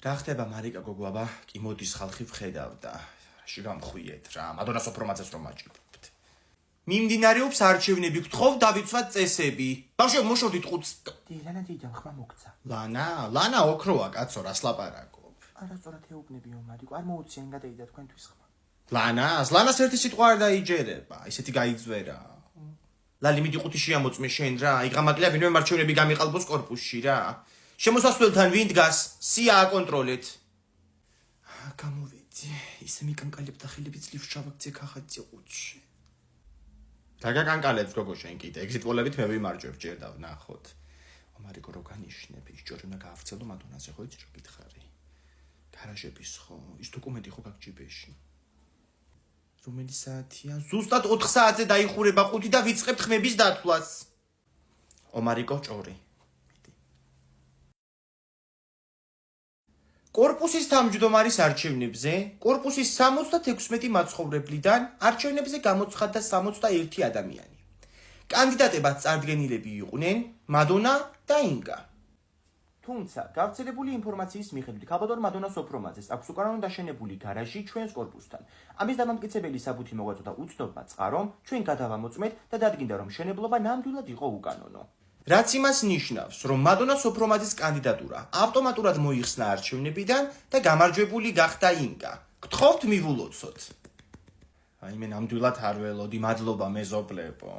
რა ხდება მარიკა გოგოაბა? კი მოდის ხალხი ვხედავდა. რაში გამხვიეთ რა, მადონას ოფრომაძეს რომ აჭირებთ. მიმდინარეობს არჩევნები, გთხოვ დავიცვათ წესები. ბავშვო, მოშორდით ყუთს. ლანა დიდა ხმა მოგცა. ლანა ოქროა კაცო, რას ლაპარაკობ? არასწორად ეუბნებიო მარიკო, არ მოუციან გადაიდა თქვენთვის ხმა. ლანას ერთი სიტყვა არ დაიჯერება, ისეთი გაიძვერა. ლალი მიდი ყუთი შეამოწმე შენ რა, იღამაკლა ვინმე მარჩევნები გამიყალბოს კორპუსში რა. შემოსასვლელთან ვინ დგას? სია აკონტროლეთ. გამოვიდი, ისე მიკანკალებდა ხელები ძლივ შავაქცე ქახაცი ყუთში. დაგაკანკალებს გოგო შენ კიდე, ეგზიტ პოლებით მე ვიმარჯვებ ჯერ დავნახოთ. მარიკო რო განიშნები, ის ჯორი უნდა გაავრცელო მადონაზე ხო იცი რა გითხარი. გარაჟების ხო, ის დოკუმენტი ხო გაგჯიბეში. რომელი საათია? ზუსტად 4 საათზე დაიხურება ყუთი და ვიწყებთ ხმების დათვლას. მარიკო ჭორი. კორპუსის თავმჯდომარის არჩევნებზე, კორპუსის 76 მაცხოვრებლიდან არჩევნებზე გამოცხადდა 61 ადამიანი. კანდიდატებად წარდგენილები იყვნენ მადონა და ინგა. თუმცა, გავრცელებული ინფორმაციის მიხედვით, ქალბატონ მადონას ოფრომაძეს აქვს უკანონო დაშენებული გარაჟი ჩვენს კორპუსთან. ამის დამამტკიცებელი საბუთი მოგვაწოდა უცნობა წყარომ, ჩვენ გადავამოწმეთ და დადგინდა, რომ მშენებლობა ნამდვილად იყო უკანონო. რაც იმას ნიშნავს, რომ მადონას ოფრომაძის კანდიდატურა ავტომატურად მოიხსნა არჩევნებიდან და გამარჯვებული გახდა ინგა. გთხოვთ მივულოცოთ. მე ნამდვილად არ ველოდი, მადლობა მეზობლებო.